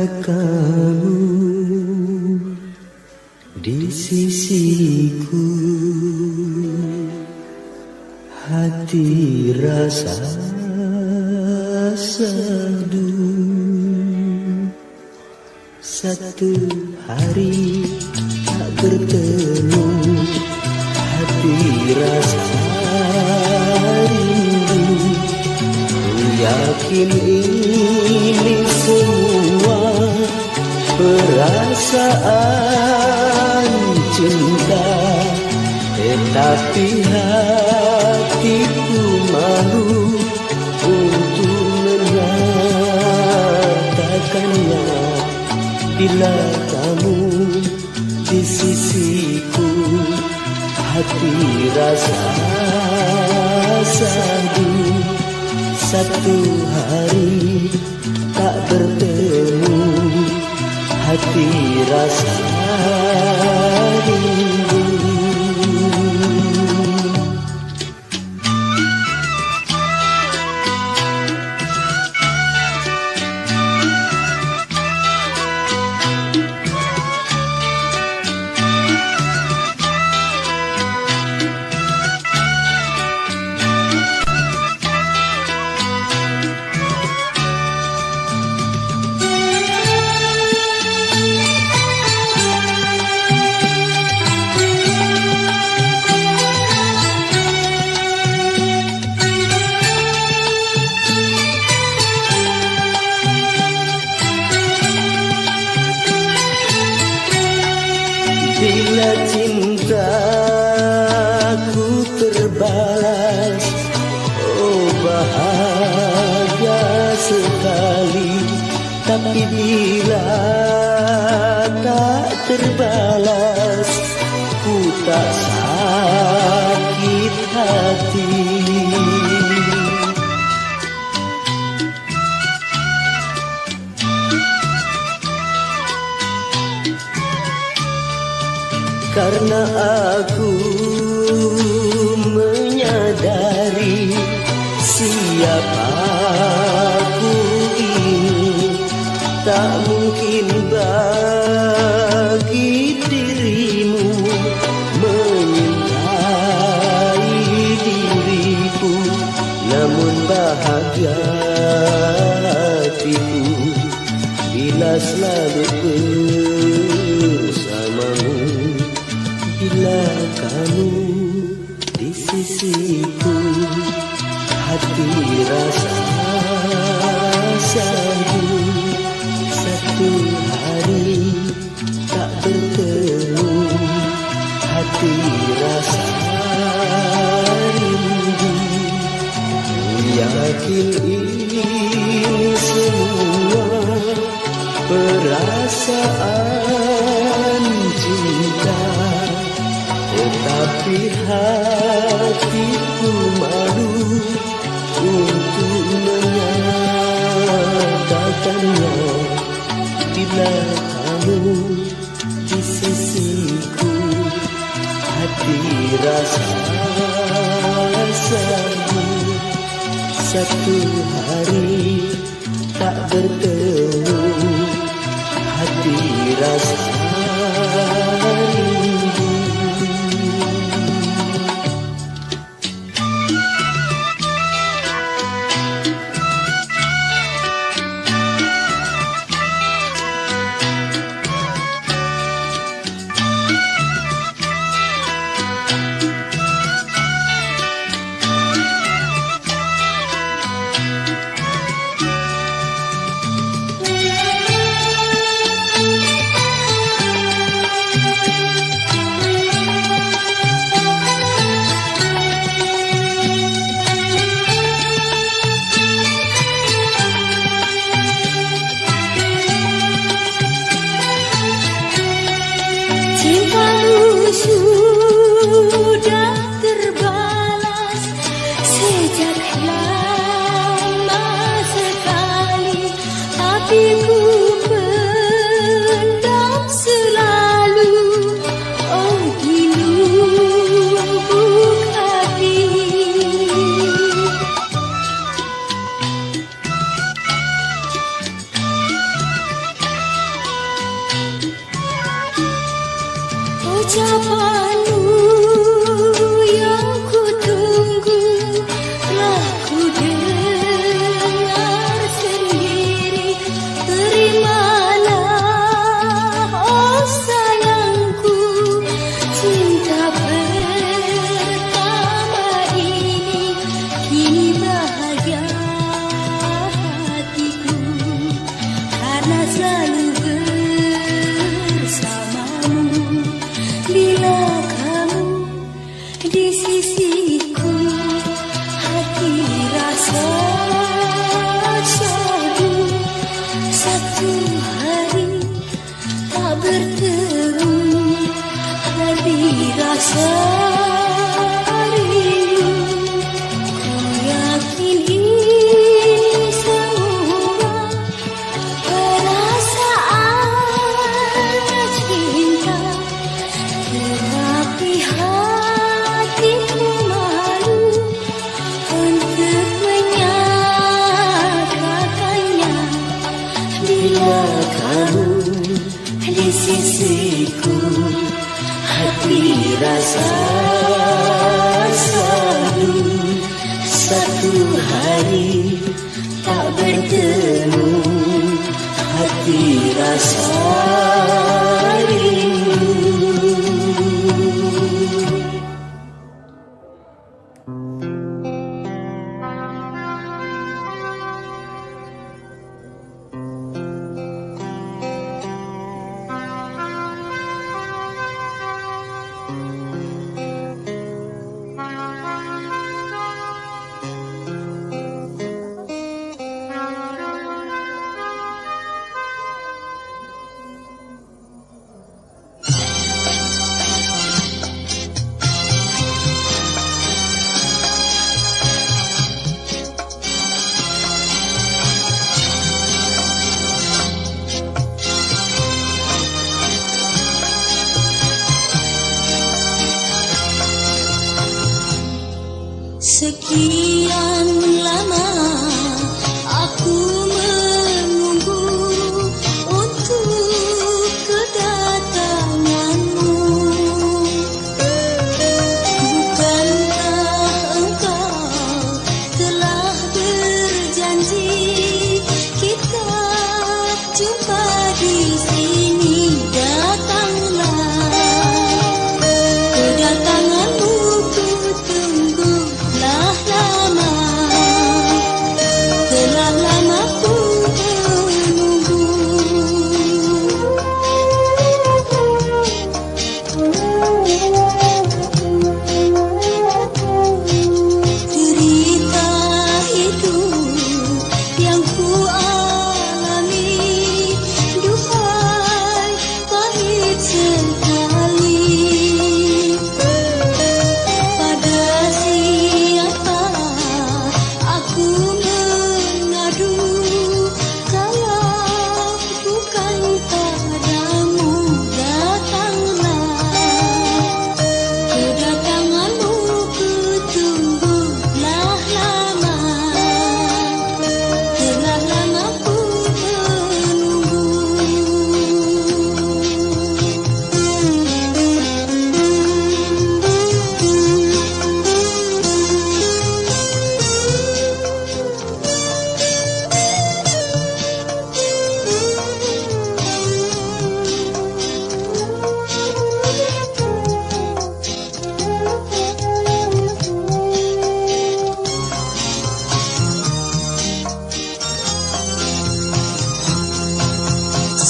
kamu di sisiku, hati rasa seduh. Satu hari tak bertemu, hati rasa rindu. Ku yakin ini semua perasaan cinta, tetapi hatiku malu untuk menyatakannya. Bila kamu di sisiku, hati rasa sadu. Satu hari tak bertemu, hati rasa rindu. Bila cintaku terbalas, oh bahagia sekali. Tapi bila tak terbalas, ku tak sakit hati. Karena aku menyadari siapa aku ini, tak mungkin bagi dirimu menyintai diriku. Namun bahagia hatiku bila selalu bersamamu. Bila kamu di sisiku, hati rasa sadu. Satu hari tak bertemu, hati rasa rindu. Yakin ini semua perasaan cinta, tetapi hatiku malu untuk menyatakannya. Bila kamu di sisiku, hati rasa sadu. Satu hari tak bertemu, hati rasa rindu. di sisiku, hati rasa syahdu. Satu hari tak bertemu, hati rasa rindu. Ku yakin ini semua perasaan cinta, tetapi hatiku malu untuk menyatakannya. Bila kamu di sisiku, hati rasa selalu. Satu hari tak bertemu, hati rasa rindu. Sekian lama aku menunggu untuk kedatanganmu. Bukankah engkau telah berjanji kita jumpa di sini? Datanglah, kedatanganmu ku tunggu. Telah lama ku menunggu. Derita hidup yang ku alami, duhai pahit sekali. Pada siapa aku mengadu kalau bukan padamu? Datanglah, kedatanganmu ku tunggulah lama. Telah lama ku menunggu.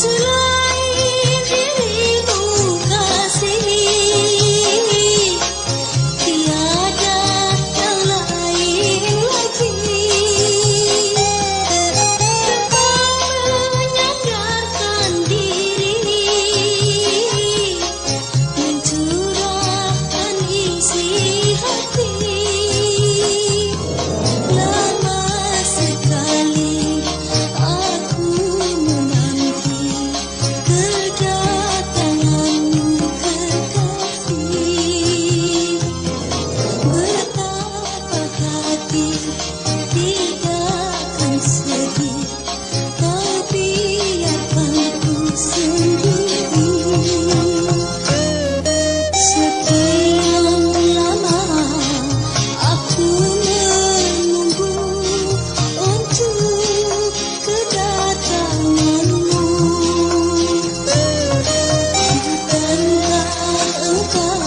Selain dirimu kasih, tiada yang lain lagi. Engkau menyadarkan diri, mencurahkan isi hati. Lama sekali aku menanti kedatanganmu kekasih. Betapa hati tidakkan sedih, kau biarkan ku sendiri. Sekian lama aku menunggu untuk kedatanganmu. Bukankah engkau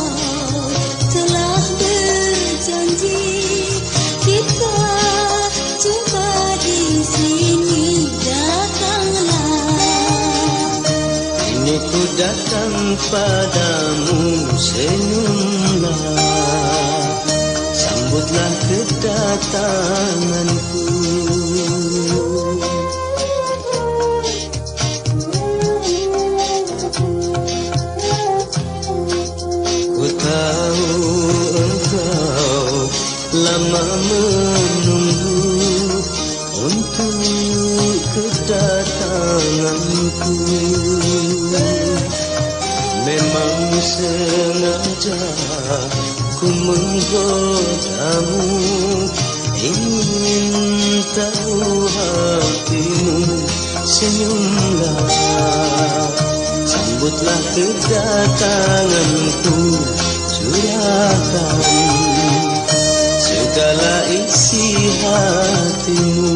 telah berjanji kita jumpa di sini? Datanglah, Kini ku datang padamu, senyumlah. Sambutlah kedatanganku. Ku tahu engkau lama menunggu untuk kedatanganku. Memang sengaja ku menggodamu, ingin tahu hatimu. Senyumlah, sambutlah kedatanganku. Curahkan segala isi hatimu.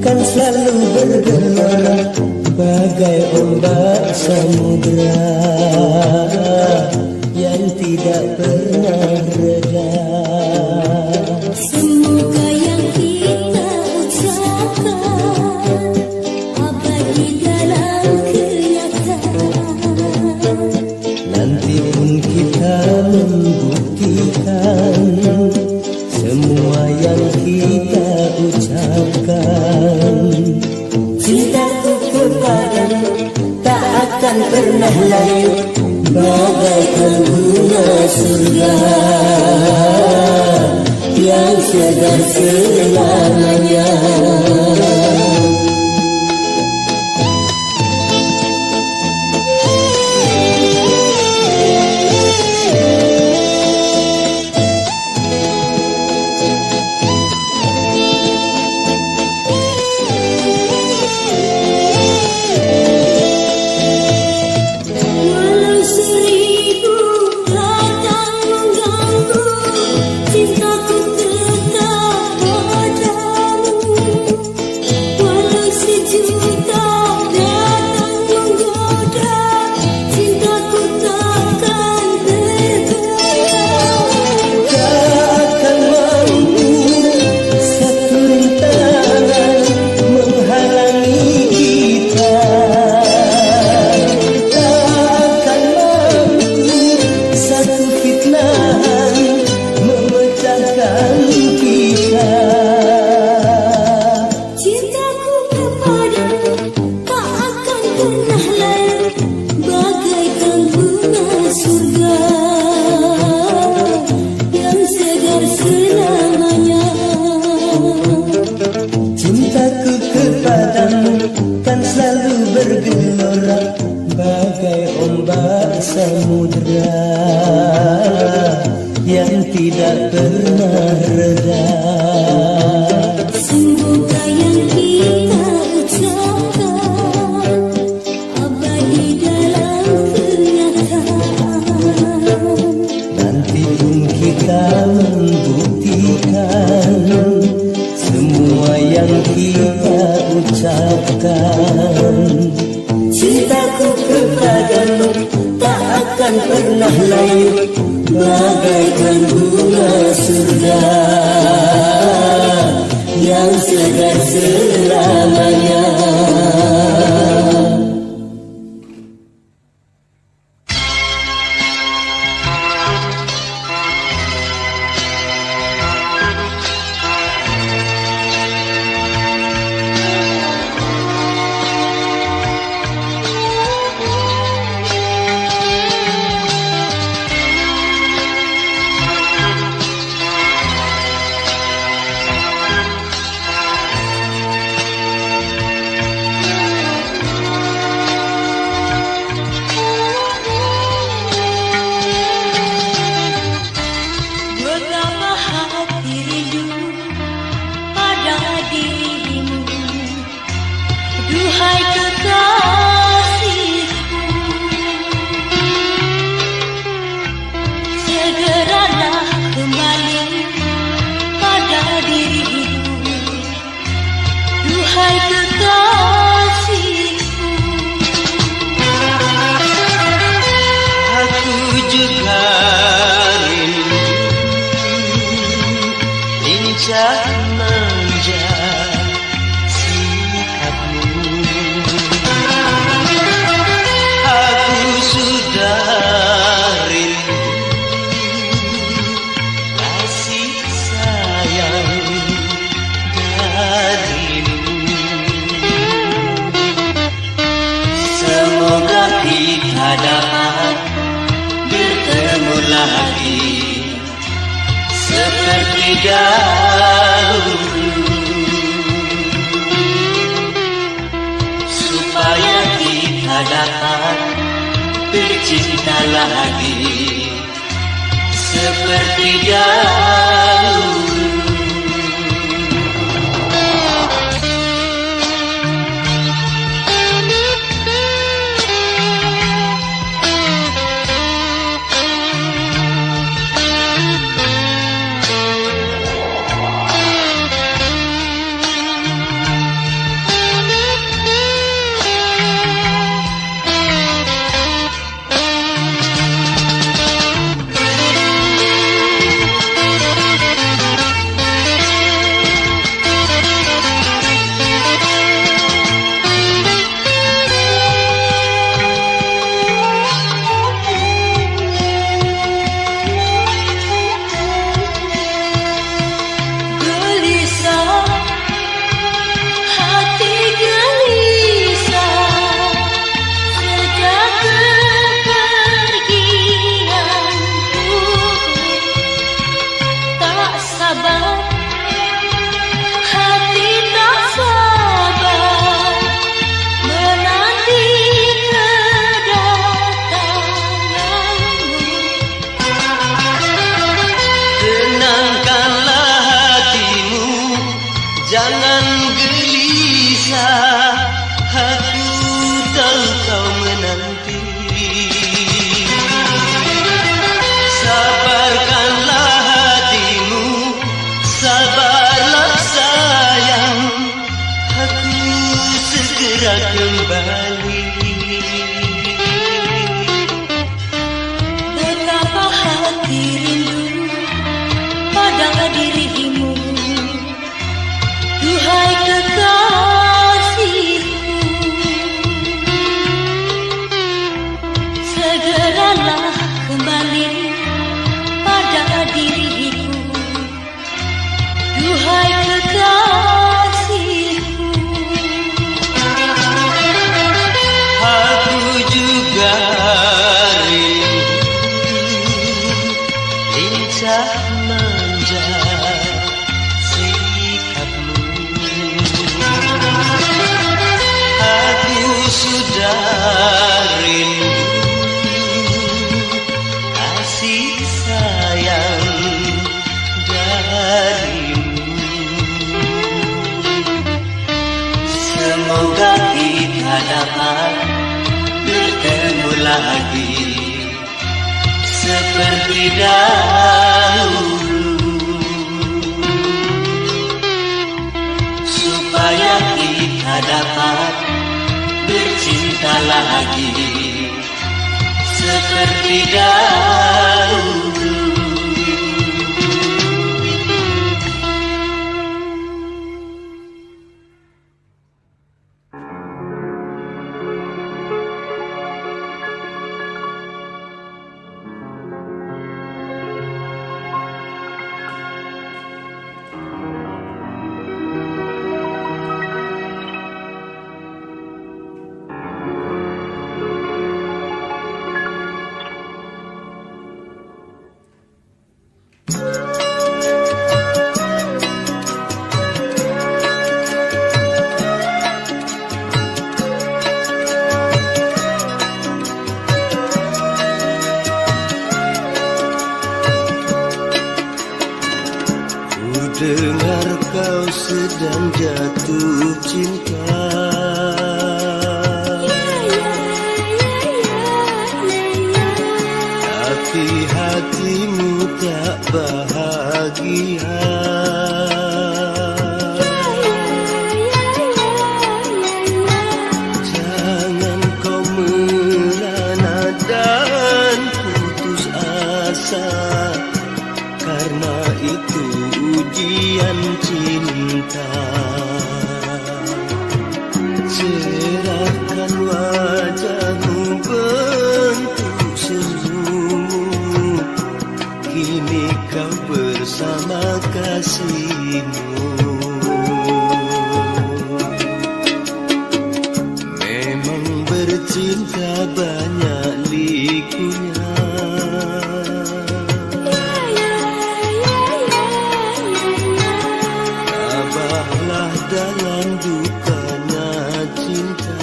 Kan selalu bergelora bagai ombak samudra yang tidak pernah reda. Semoga yang kita ucapkan abadi dalam kenyataan. Nanti pun kita membuktikan semua yang kita ucapkan. Cintaku kepadamu tak akan pernah layu, bagaikan bunga surga yang segar selamanya. Cintaku kepadamu kan selalu bergelora bagai ombak samudra yang tidak pernah reda. Semoga yang kita ucapkan abadi dalam kenyataan. Nanti pun kita membuktikan semua yang kita ucapkan. Cintaku kepadamu tak akan pernah layu, bagaikan bunga surga yang segar selamanya. kekasihku. Aku juga rindu lincah manja sikapmu. Aku sudah rindu kasih sayang darimu. Semoga kita dapat bertemu lagi seperti dahulu, supaya kita dapat bercinta lagi seperti dahulu. Jangan gelisah, aku tahu kau menanti. Sabarkanlah hatimu, sabarlah sayang, aku segera kembali. Betapa hati rindu pada dirimu, duhai kekasihku. Segeralah kembali pada diriku, duhai kekasihku. Aku juga rindu lincah manja sikapmu. Aku sudah rindu kasih sayang darimu. Semoga kita dapat bertemu lagi seperti dahulu, supaya kita dapat bercinta lagi seperti dahulu. Dengar kau sedang jatuh cinta, tapi hatimu tak bahagia. cinta banyak likunya. Tabahlah dalam dukanya cinta.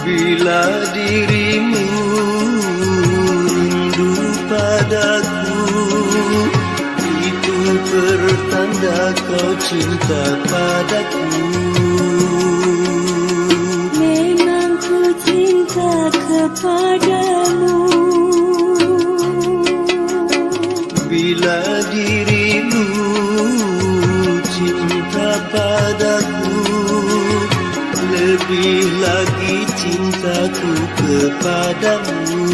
Bila dirimu rindu padaku, itu pertanda kau cinta padaku. Memang ku cinta kepadamu. Bila dirimu cinta padaku, lebih lagi cintaku kepadamu.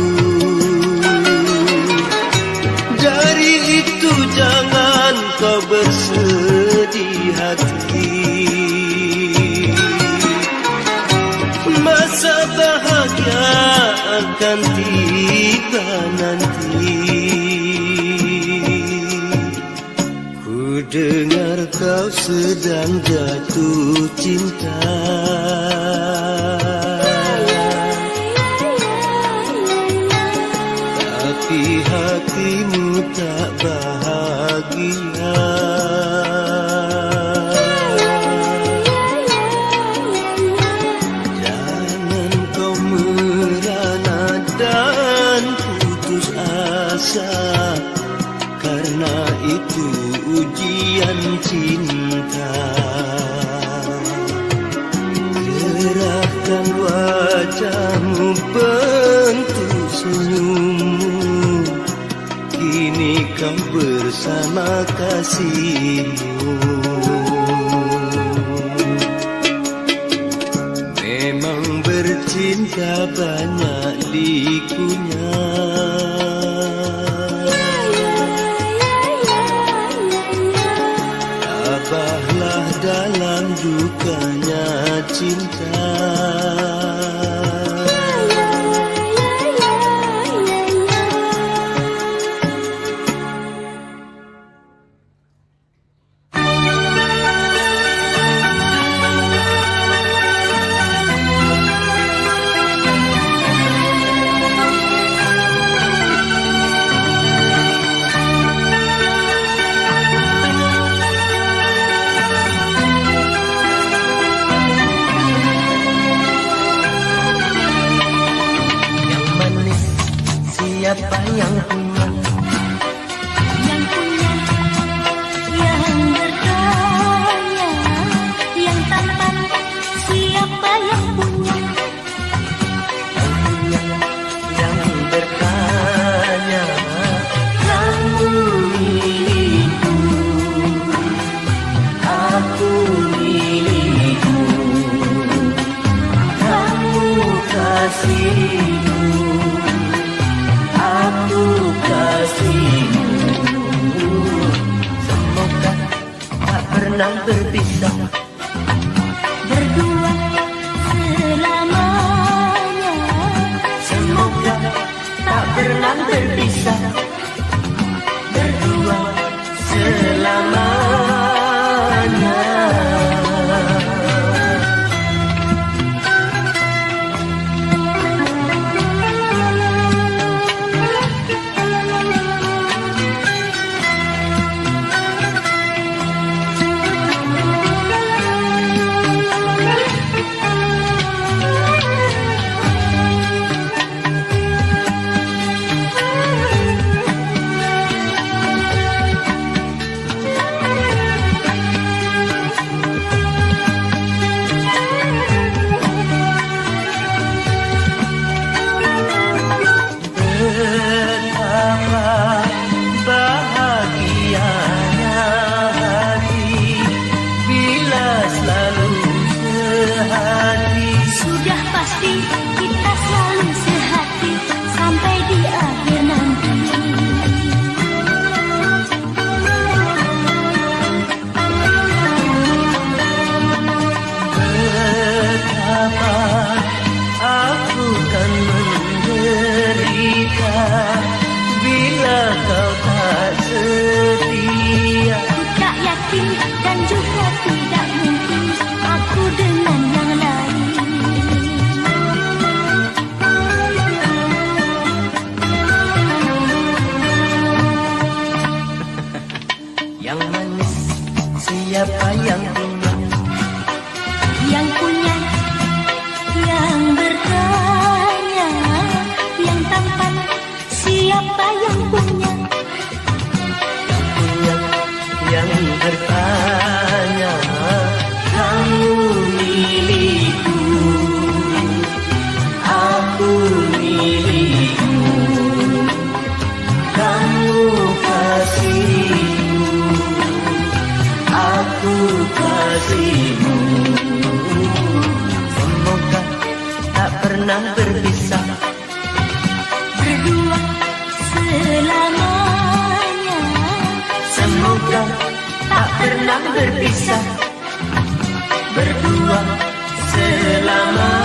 Dari itu jangan kau bersedih hati. Masa bahagia akan tiba nanti. Ku dengar kau sedang jatuh cinta. Tapi hatimu tak bahagia. Jangan kau merana dan putus asa, karena itu ujian cinta. Gerahkan wajahmu, bentuk senyummu, kini kau bersama kasihmu. Memang bercinta banyak likunya. Tabahlah dalam dukanya cinta. Siapa yang punya? Yang punya, yang bertanya, yang tampan, siapa yang punya? Yang punya, yang bertanya, kamu milikku, aku milikmu, kamu kasihku, aku kasihmu. Semoga tak pernah berpisah, Berdua selamanya. semoga tak pernah berpisah, berdua selamanya. manis siapa yang punya? Yang punya, yang bertanya, yang tampan, siapa yang punya? Punya yang bertanya, kamu milikku, aku milikmu, kamu kasihku, aku kasihmu. Semoga tak pernah berpisah, Berdua selamanya. semoga tak pernah berpisah, berdua selamanya.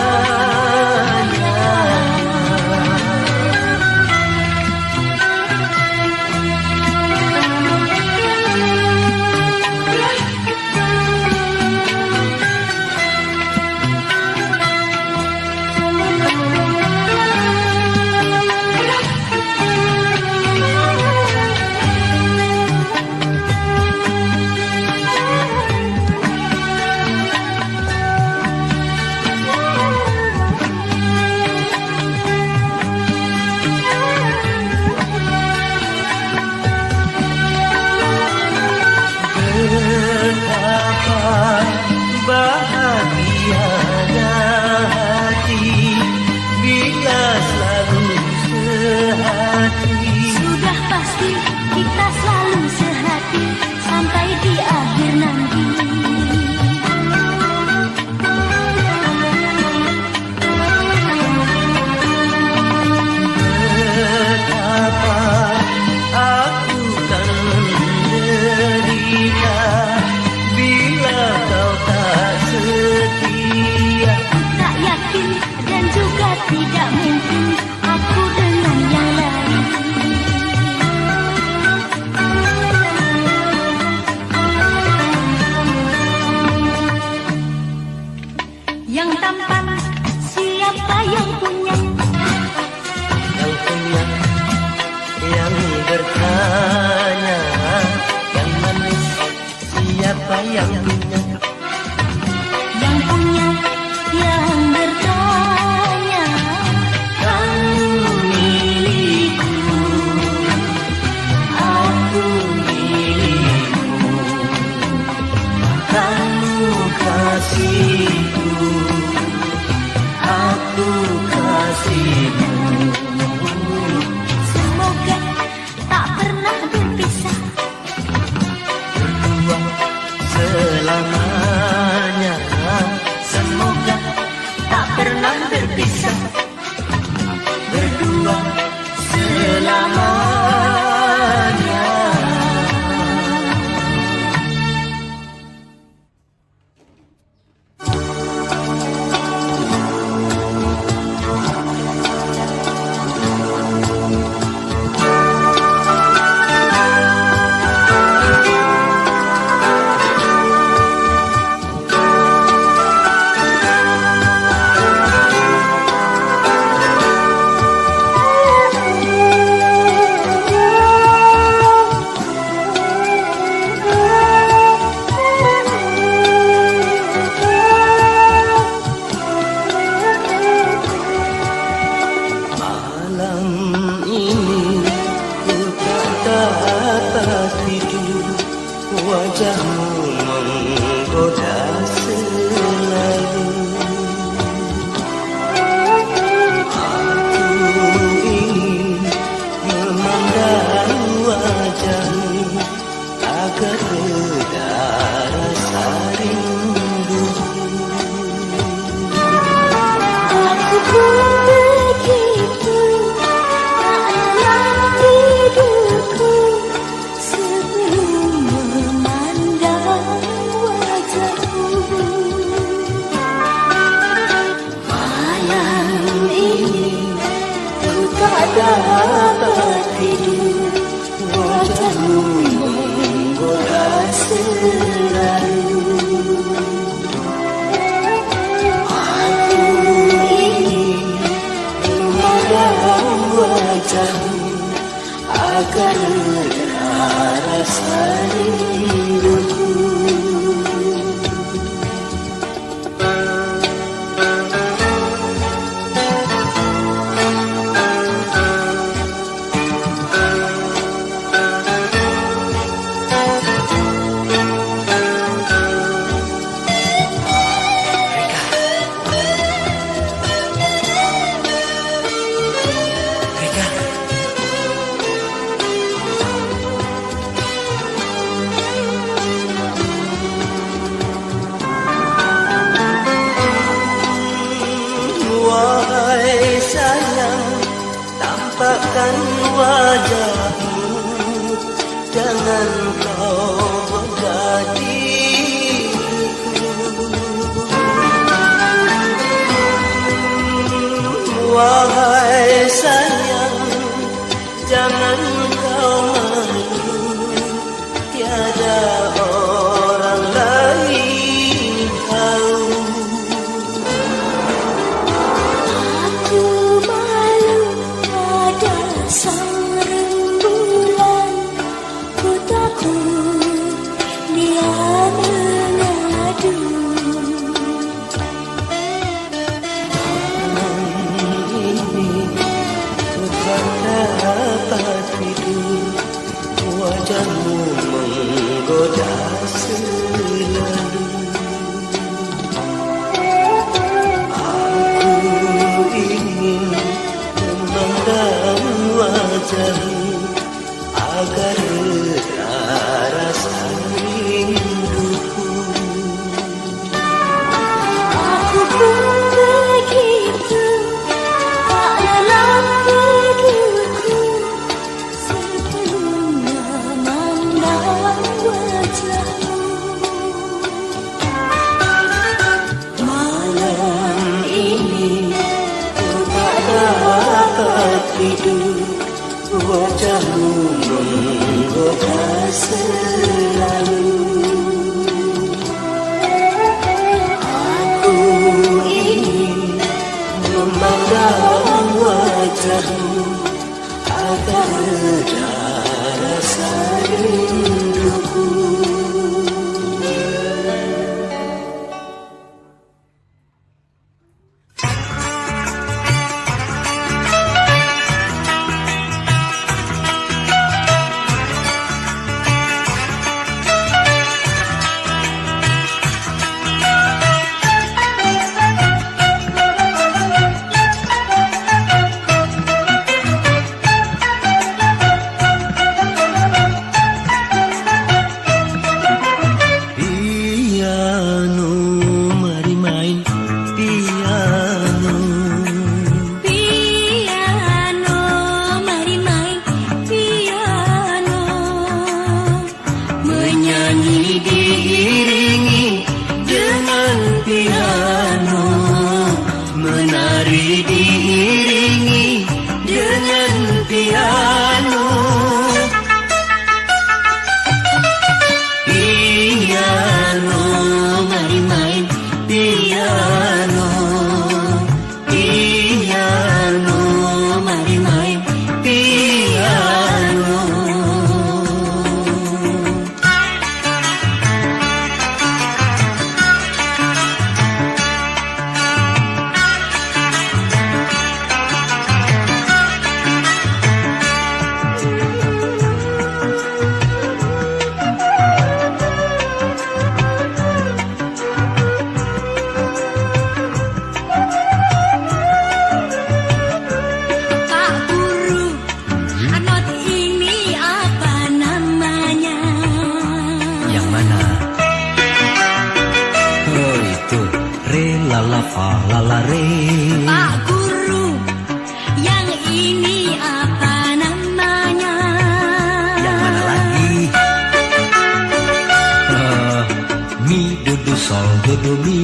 Betapa bahagianya hati bila selalu sehati. Sudah pasti kita selalu sehati sampai di akhir nanti. Betapa aku kan menderita bila kau tak setia. Tak yakin dan juga tidak mungkin aku dengan yang lain. Yang tampan, siapa yang punya? Yang punya, yang bertanya, yang manis siapa yang punya? Yang punya, yang bertanya, Kamu milikku, aku milikmu, kamu kasihku, aku kasihmu. semoga tak pernah berpisah. Berdua selamanya, semoga tak pernah berpisah, berdua selamanya. Malam ini ku tak dapat tidur, wajahmu menggoda selalu. Aku ingin memandang wajahmu agar reda rasa rindu. Aku pun begitu, tak tidurku sebelum memandang wajahmu. Jangan kau malu, tiada orang lain tahu. Aku malu pada sang rembulan, ku takut dia mengadu. Dapat tidur, wajahmu menggoda selalu. Aku ingin memandang wajahmu agar reda rasa rinduku. Aku pun begitu, tak lelah hidupku sebelum memandang wajahmu. Malam ini ku tak dapat tidur, wajahmu menggoda selalu. Aku ingin memandang wajahmu agar reda rasa rinduku. Piano, mari main piano. Piano, mari main piano. Menyanyi diiringi dengan piano, menari diiringi dengan piano. Piano, mari main piano. Piano, mari main piano. Pak Guru, not ini apa namanya? Yang mana? Oh itu, re la la fa la la re. Pak Guru, yang ini apa namanya? Yang mana lagi? Mi do do sol do do mi.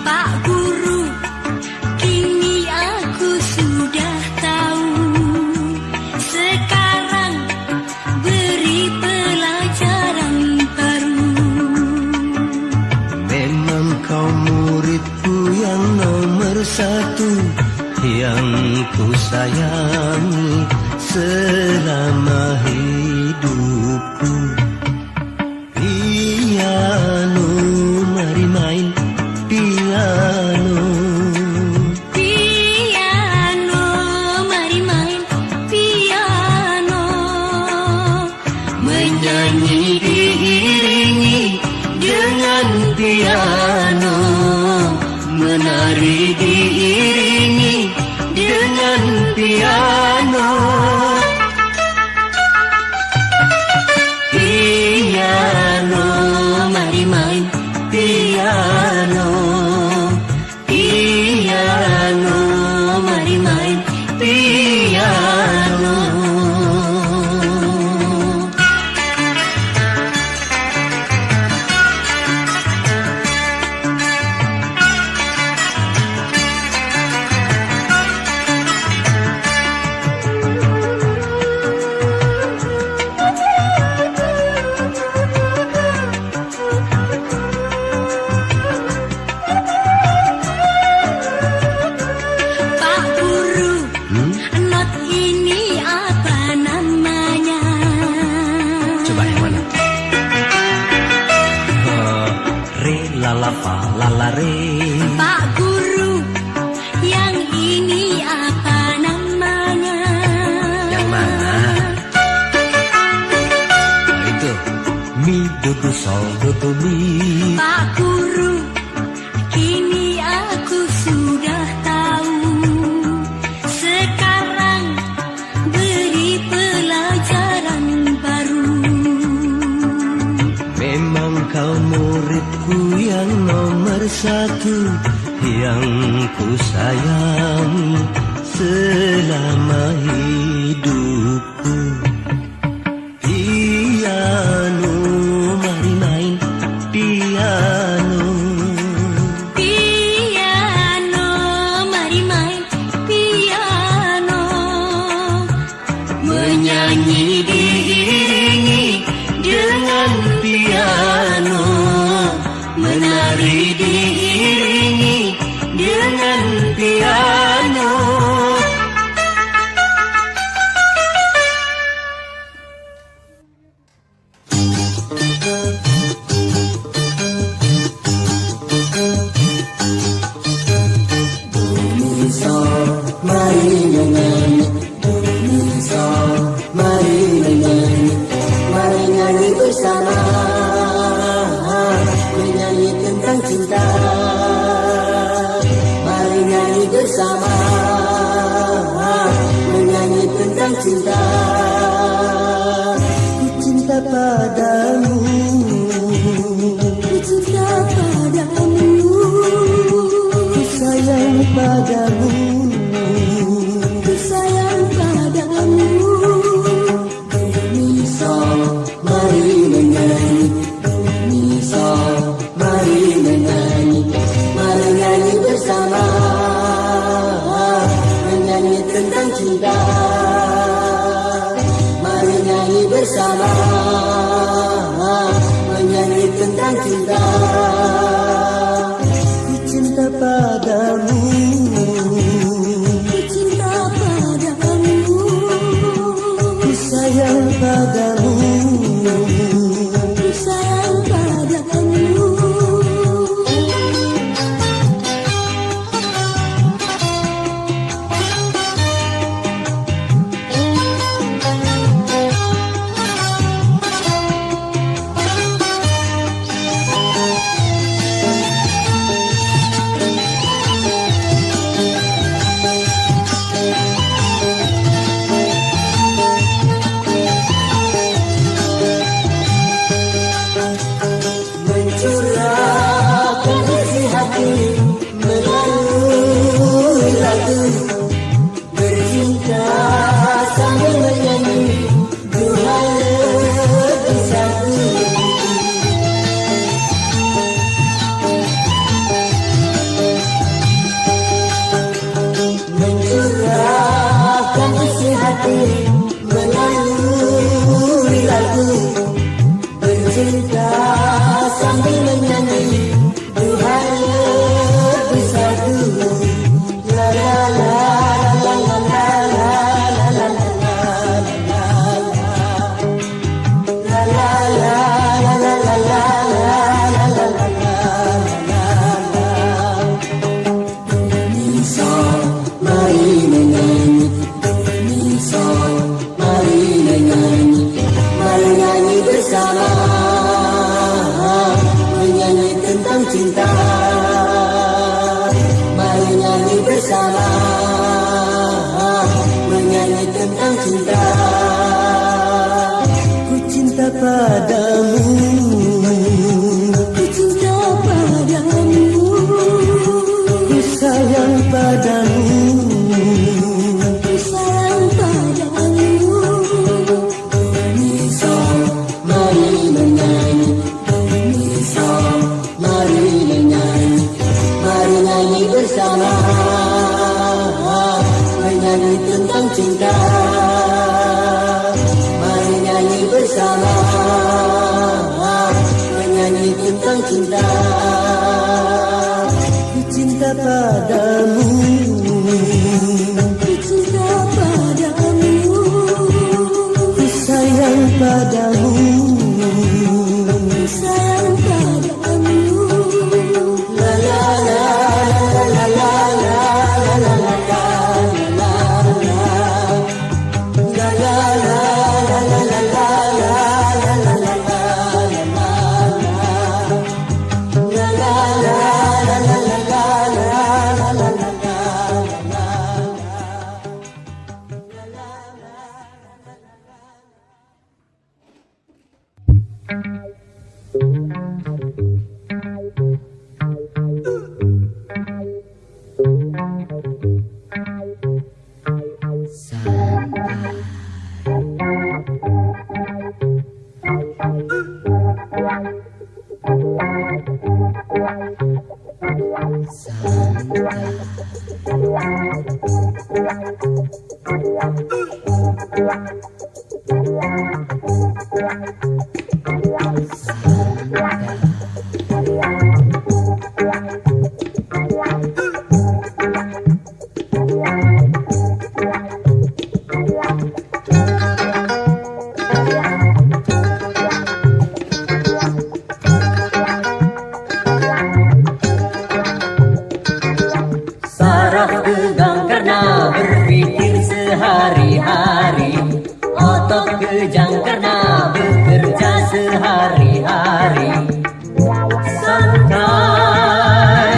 Pak Guru, kini aku sudah tahu. Sekarang beri pelajaran baru. Memang kau muridku yang nomor satu, yang ku sayangi selama hidupku. Piano, mari main piano. Piano, mari main piano. Menyanyi diiringi dengan piano, menari diiringi dengan piano. Piano, mari main piano. Piano, mari main piano. lala fa lala re. Pak Guru, yang ini apa namanya? Yang mana? Nah, itu mi do do sol do do mi. Pak Guru, kini aku sudah tahu. Sekarang beri pelajaran baru. Memang kau muridku yang nomor satu, yang ku sayangi selama hidupku. Piano, mari main piano. Piano, mari main piano. Menyanyi diiringi dengan piano, menari diiringi dengan piano. Mari menyanyi, mari menyanyi, mari nyanyi bersama, menyanyi tentang cinta. Mari nyanyi bersama, menyanyi tentang cinta. Ku cinta padamu, Ku cinta padamu. ku sayang padamu. Ku sayang padamu. Mari menyanyi, mari menyanyi, mari nyanyi bersama, menyanyi tentang cinta. Mari nyanyi bersama, menyanyi tentang cinta. Ku cinta padamu, Ku cinta padamu. ku sayang padamu. Ku sayang padamu. Mencurahkan isi hati melalui lagu, bercinta sambil menyanyi dua lebih satu. Mencurahkan isi hati melalui lagu, bercinta sambil menyanyi Tuhan lebih satu. La la la la la la la la la la la la la la la. Mari menyanyi, mari menyanyi, mari nyanyi bersama, menyanyi tentang cinta. Mari nyanyi bersama, menyanyi tentang cinta. Ku cinta padamu, Ku cinta padamu. ku sayang padamu. Ku sayang padamu. Mari menyanyi, mari menyanyi, mari nyanyi bersama, menyanyi tentang cinta. Mari nyanyi bersama, menyanyi tentang cinta. Ku cinta padamu, Ku cinta padamu. ku sayang padamu. Ku sayang padamu. Saraf tegang karena berpikir sehari-hari, otot kejang karena bekerja sehari-hari. Santai,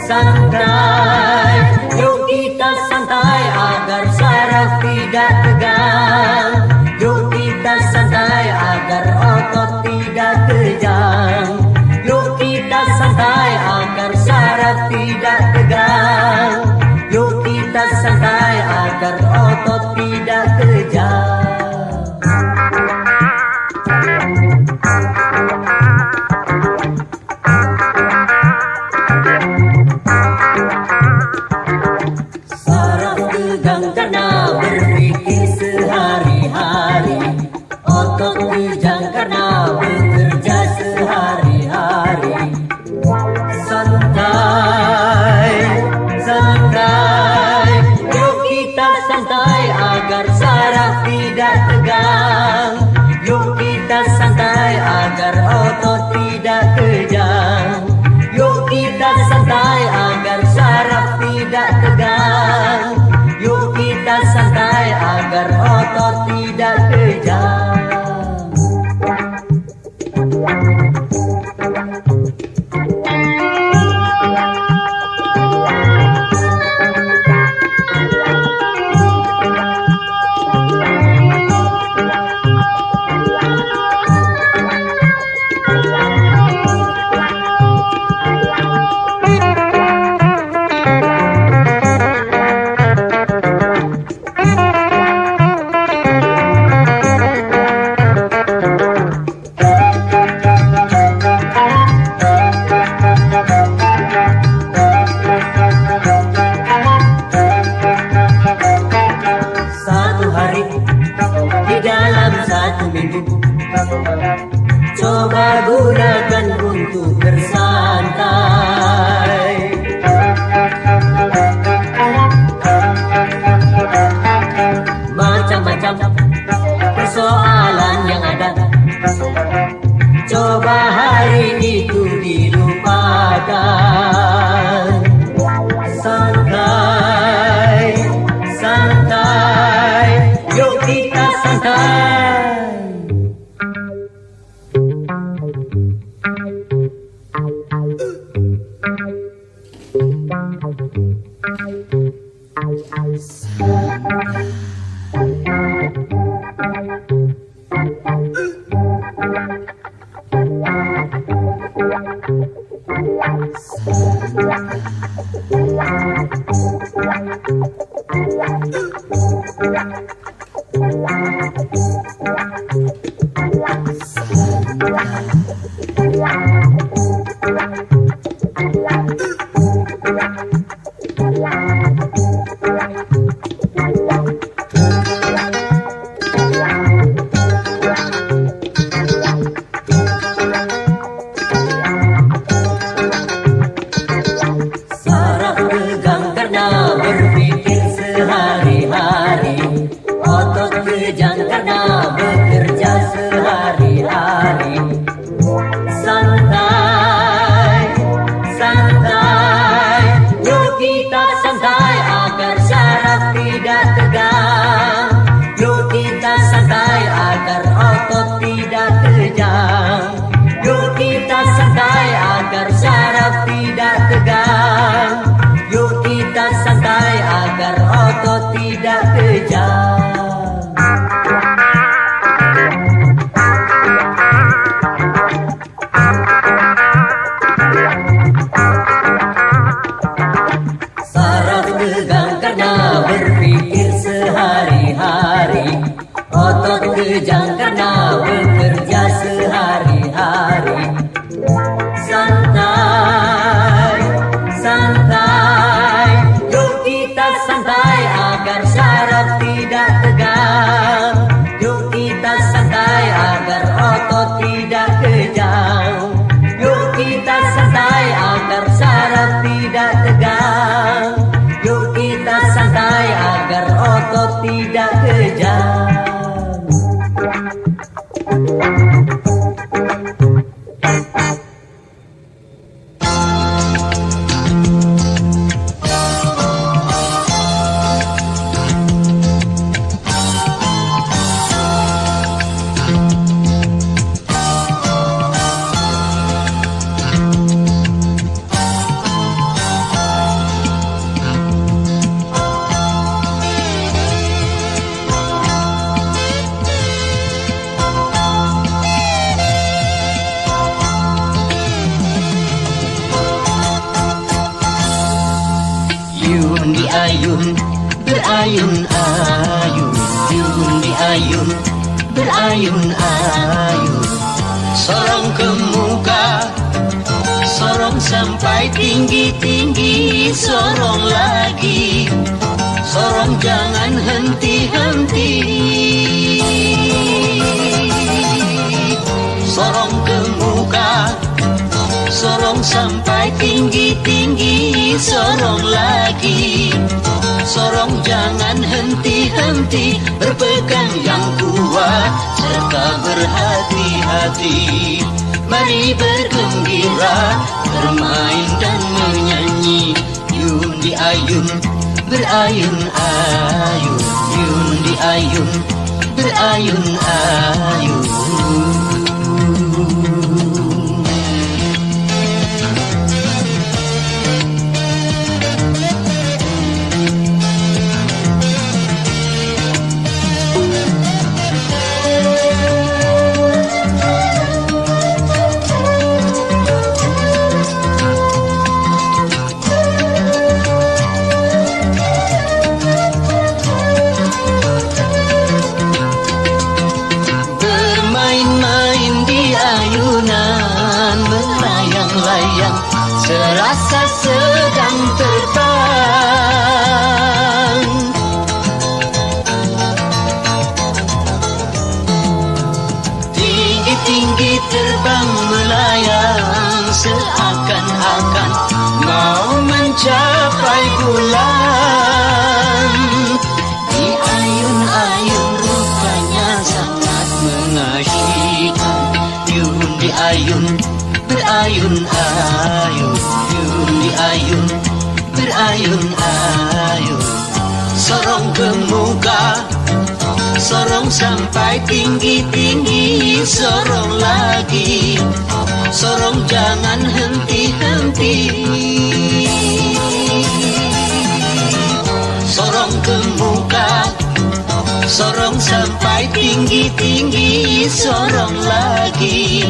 santai, yuk kita santai agar saraf tidak tegang. Yuk kita santai agar otot tidak kejang. Yuk kita santai agar saraf tidak tegang. Yuk kita santai agar otot tidak kejang. Saraf tegang karena berpikir sehari-hari, otot kejang karena bekerja sehari-hari. Santai, santai, yuk kita santai agar saraf tidak tegang. Yuk kita santai agar otot tidak kejang. Yuk kita santai agar saraf tidak tegang. Yuk kita santai agar otot tidak kejang. Di dalam satu minggu, coba gunakan untuk bersantai. Macam-macam persoalan yang ada, coba hari itu dilupakan. Santai, santai, yuk kita santai. Saraf tegang karena berpikir sehari-hari, otot kejang karena bekerja sehari-hari. Santai, santai, yuk kita santai agar saraf tidak tegang. Yuk kita santai agar otot tidak kejang. Yuk kita santai agar saraf tidak tegang. Yuk kita santai agar otot tidak kejang. Saraf tegang karena berpikir sehari-hari, otot kejang karena bekerja sehari-hari. otot tidak kejam. Yun di ayun, berayun-ayun. Yun di ayun, berayun-ayun. Sorong ke muka, sorong sampai tinggi-tinggi. Sorong lagi, sorong jangan henti-henti. Sorong ke muka, sorong sampai tinggi-tinggi. Sorong lagi, sorong jangan henti-henti. Berpegang yang kuat serta berhati-hati. Mari bergembira, bermain dan menyanyi. Yun di ayun, berayun-ayun. Yun di ayun, berayun-ayun. Serasa sedang terbang. Tinggi-tinggi terbang melayang, seakan-akan mau mencapai bulan. Di ayun-ayun rupanya sangat mengasyikkan. Yun di ayun, berayun-ayun. Yun di ayun, berayun-ayun. Sorong ke muka, sorong sampai tinggi-tinggi. Sorong lagi, sorong jangan henti-henti. Sorong ke muka, sorong sampai tinggi-tinggi. Sorong lagi,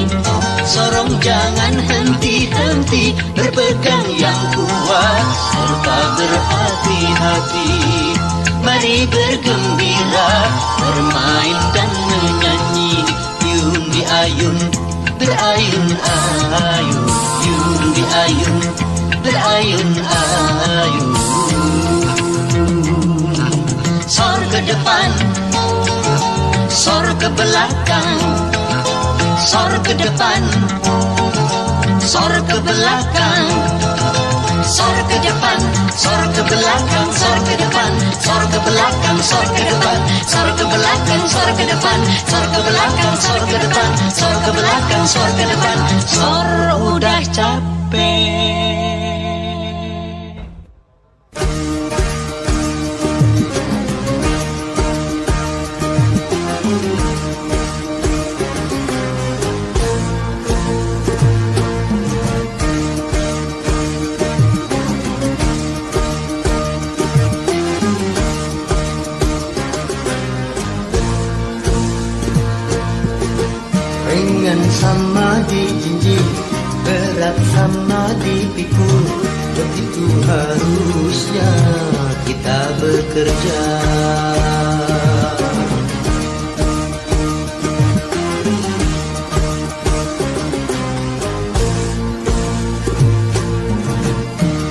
sorong jangan henti-henti. Berpegang yang kuat serta berhati-hati. Mari bergembira, bermain dan menyanyi. Yun di ayun, berayun-ayun. Yun di ayun, berayun-ayun. Sor ke depan, sor ke belakang. Sor ke depan, sor ke belakang. Sor ke depan, sor ke belakang. Sor ke depan, sor ke belakang. Sor ke depan, sor ke belakang. Sor ke depan, sor ke belakang. Sor ke depan, sor ke belakang. Sor ke depan, sor udah capek. Ringan sama di jinjing, berat sama dipikul. Begitu harusnya kita bekerja.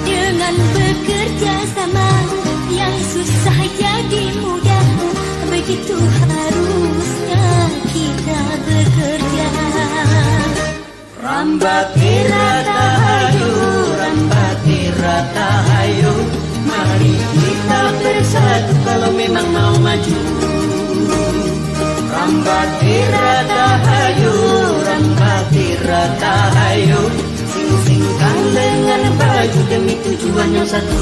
Dengan bekerja sama, yang susah jadi mudah. Begitu harusnya kita bekerja. Rambati rata hayu, rambati rata hayu. Mari kita bersatu. Kalau memang mau maju. Rambati rata hayu, rambati rata hayu, sing-singkan dengan baju demi tujuan yang satu.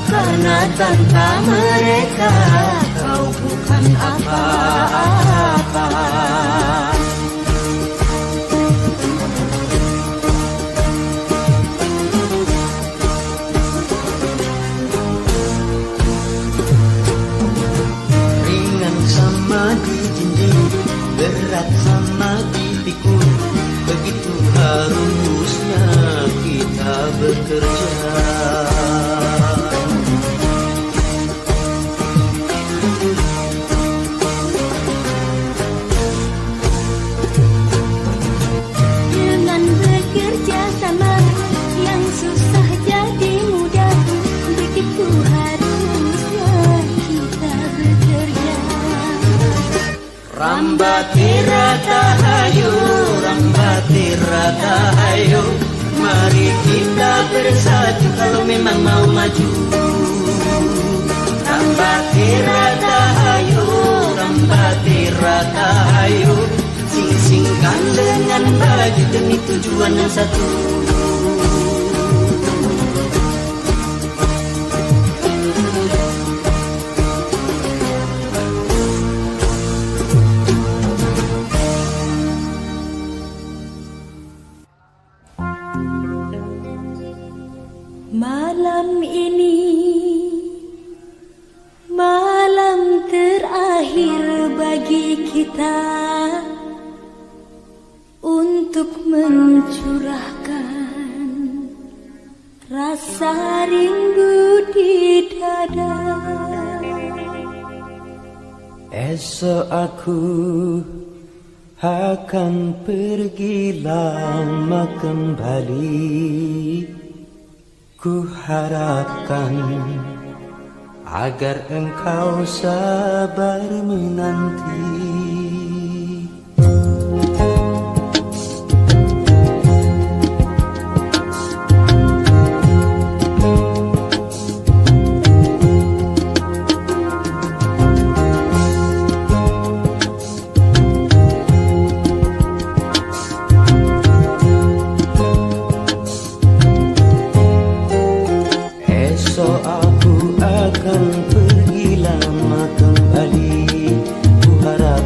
Karena tanpa mereka kau bukan apa-apa. Ringan sama dijinjing, berat sama dipikul, begitu harusnya kita bekerja. Dengan bekerja sama, yang susah jadi mudah, begitu harusnya kita bekerja. Rambati rata hayu, rambati rata hayu, mari kita bersatu kalau memang mau maju. Rambati rata hayu, rambati rata hayu, sing-singkan dengan baju demi tujuan yang satu. Malam ini malam terakhir bagi kita untuk mencurahkan rasa rindu di dada. Esok aku akan pergi lama kembali. Ku harapkan agar engkau sabar menanti. Esok aku akan pergi lama kembali. Ku harap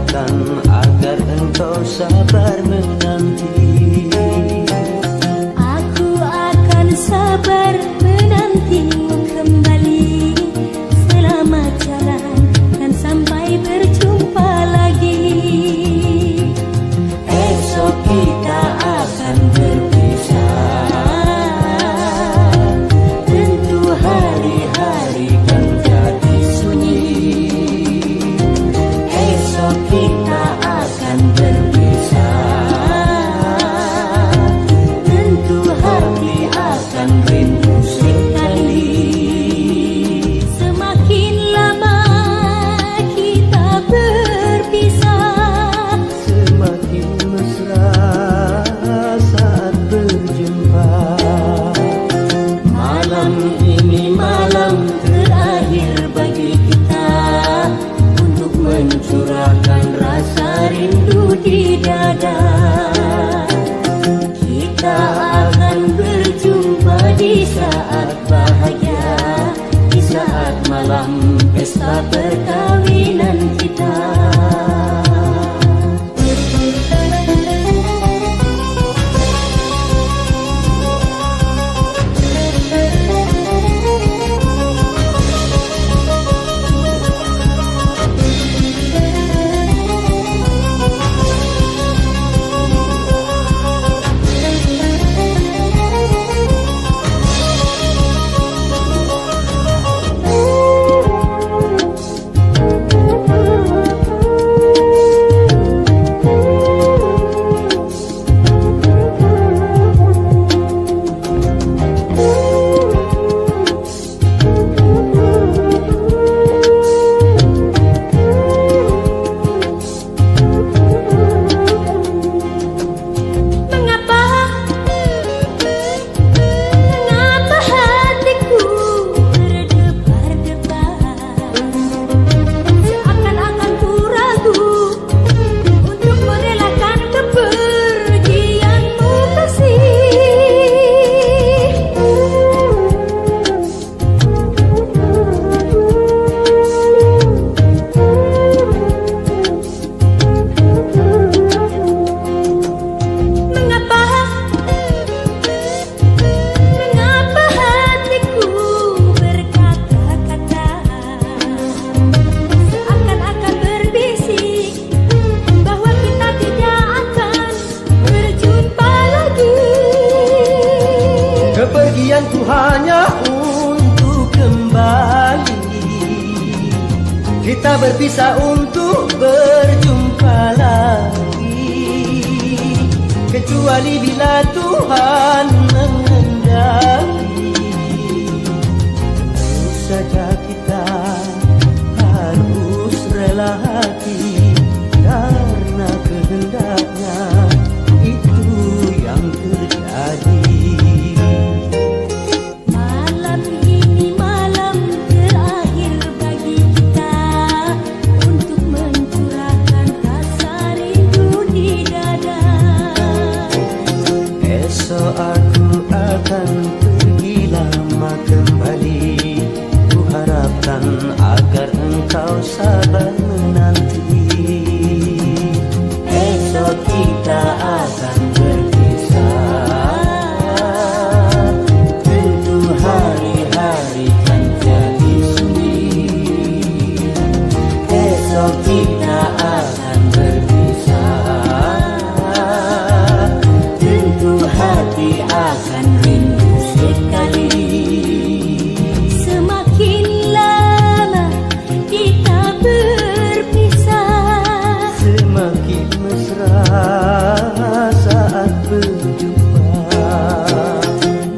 Bepergianku hanya untuk kembali. Kita berpisah untuk berjumpa lagi, kecuali bila Tuhan menghendaki. Terus saja kita harus rela hati, karena kehendaknya itu yang terjadi. Malam ini malam terakhir bagi kita untuk mencurahkan rasa rindu di dada. Esok aku akan pergi lama kembali. Ku harapkan agar engkau sabar menanti. Esok kita akan berpisah, tentu hari-hari kan jadi sunyi. Esok kita akan berpisah, tentu hati akan rindu sekali. Semakin lama kita berpisah, Semakin mesra saat berjumpa.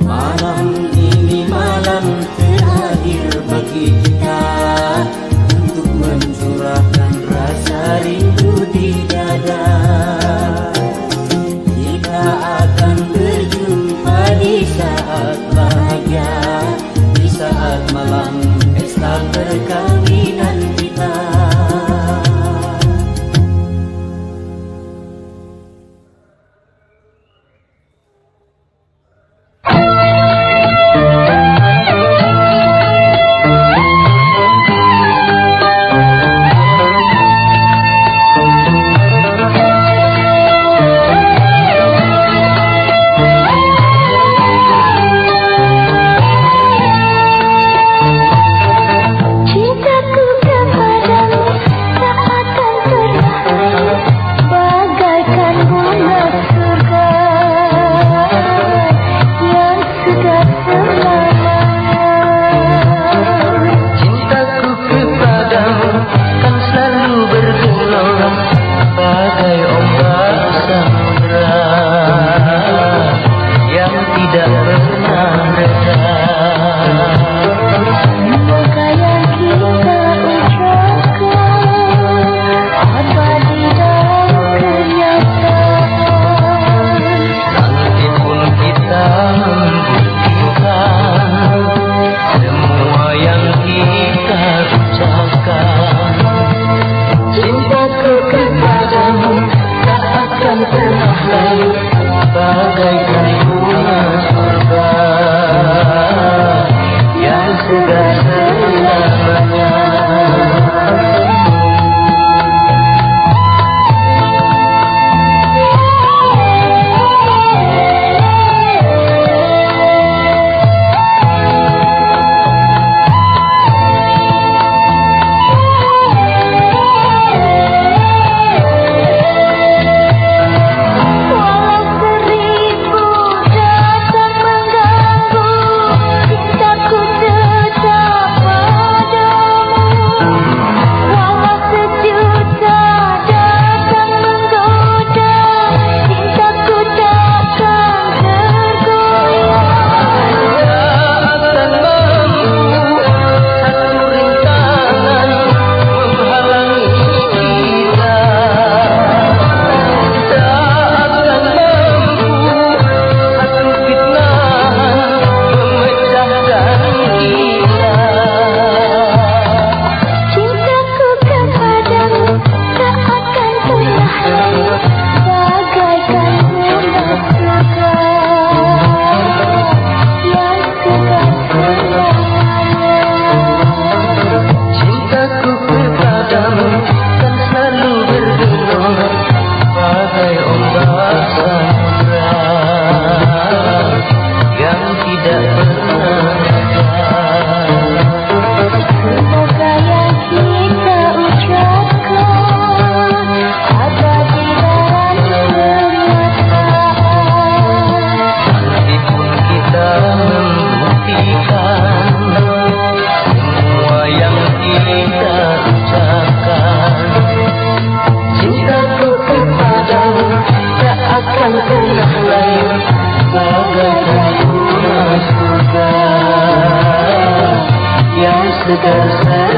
Malam ini malam terakhir bagi kita untuk mencurahkan rasa rindu di dada. Kita akan berjumpa di saat bahagia, di saat malam pesta perkawinan kita. segar